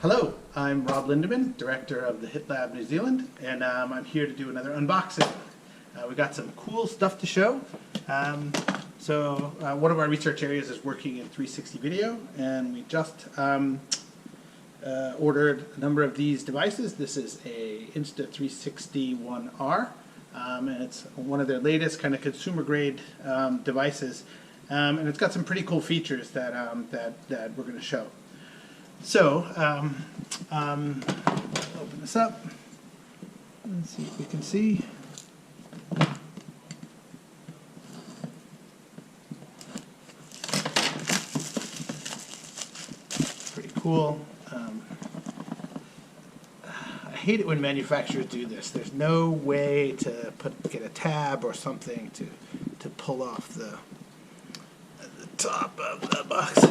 Hello, I'm Rob Lindeman, Director of the Hit Lab New Zealand, and I'm here to do another unboxing. We got some cool stuff to show. One of our research areas is working in 360 video, and we just ordered a number of these devices. This is a Insta360 ONE R, and it's one of their latest kind of consumer grade devices, and it's got some pretty cool features that we're going to show. So, open this up. Let's see if we can see. Pretty cool. I hate it when manufacturers do this. There's no way to get a tab or something to pull off the top of the box.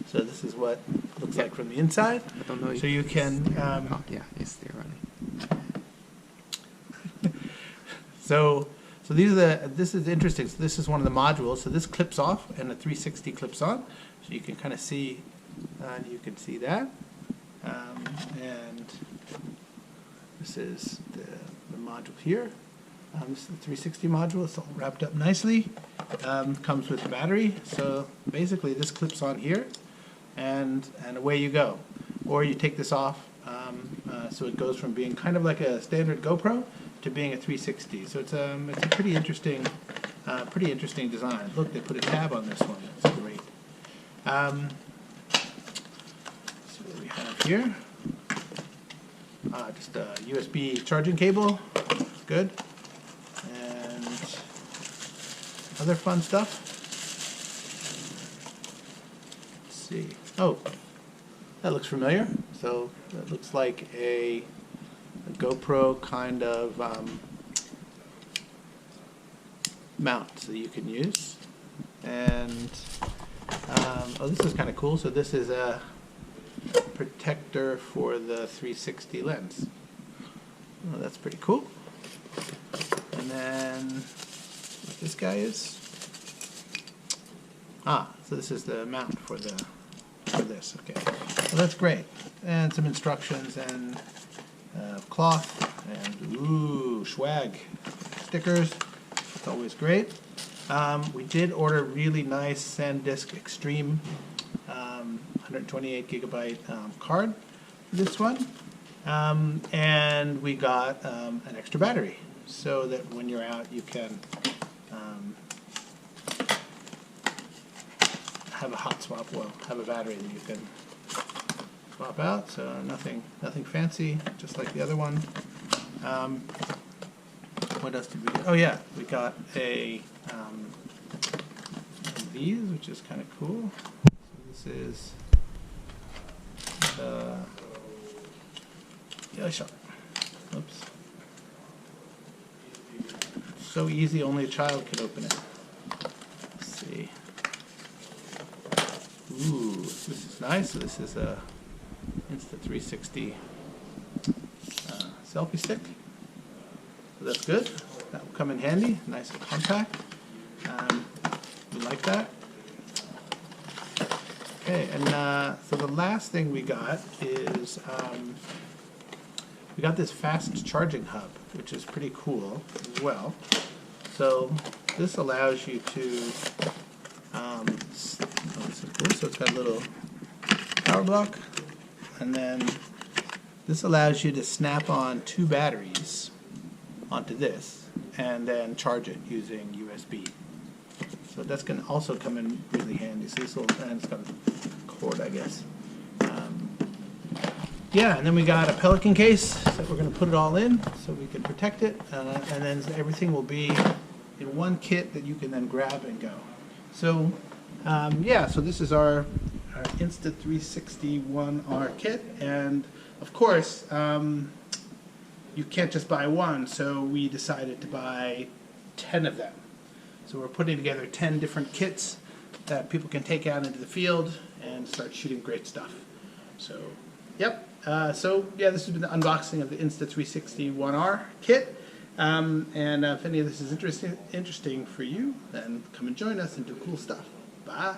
So this is what it looks like from the inside. I don't know. So you can. Oh yeah, it's still running. So these are this is interesting. So this is one of the modules. So this clips off, and the 360 clips on. So you can kind of see. You can see that. And this is the module here. This is the 360 module. It's all wrapped up nicely. Comes with the battery. So basically, this clips on here, and away you go. Or you take this off, so it goes from being kind of like a standard GoPro to being a 360. So it's a pretty interesting design. Look, they put a tab on this one. That's great. So what do we have here? Just a USB charging cable. Good. And other fun stuff. Let's see. Oh, that looks familiar. So that looks like a GoPro kind of mount that you can use. And oh, this is kind of cool. So this is a protector for the 360 lens. Oh, that's pretty cool. And then what this guy is. So this is the mount for this. Okay, well, that's great. And some instructions and cloth and ooh, swag stickers. It's always great. We did order really nice SanDisk Extreme 128 gigabyte card for this one, and we got an extra battery so that when you're out you can have a hot swap. Well, have a battery that you can swap out. So nothing fancy, just like the other one. What else did we get? Oh yeah, we got a these, which is kind of cool. So this is the oops. So easy, only a child could open it. Let's see. Ooh, this is nice. So this is a Insta360 selfie stick. So that's good. That will come in handy. Nice and compact. We like that. Okay, and so the last thing we got is we got this fast charging hub, which is pretty cool as well. So this allows you to so it's got a little power block, and then this allows you to snap on 2 batteries onto this and then charge it using USB. So that's going to also come in really handy. So this will, and it's got a cord, I guess. Yeah, and then we got a Pelican case that we're going to put it all in so we can protect it, and then everything will be in one kit that you can then grab and go. So yeah, so this is our Insta360 ONE R Kit, and of course you can't just buy one, so we decided to buy 10 of them. So we're putting together 10 different kits that people can take out into the field and start shooting great stuff. So, yep. So yeah, this has been the unboxing of the Insta360 ONE R Kit. And if any of this is interesting for you, then come and join us and do cool stuff. Bye.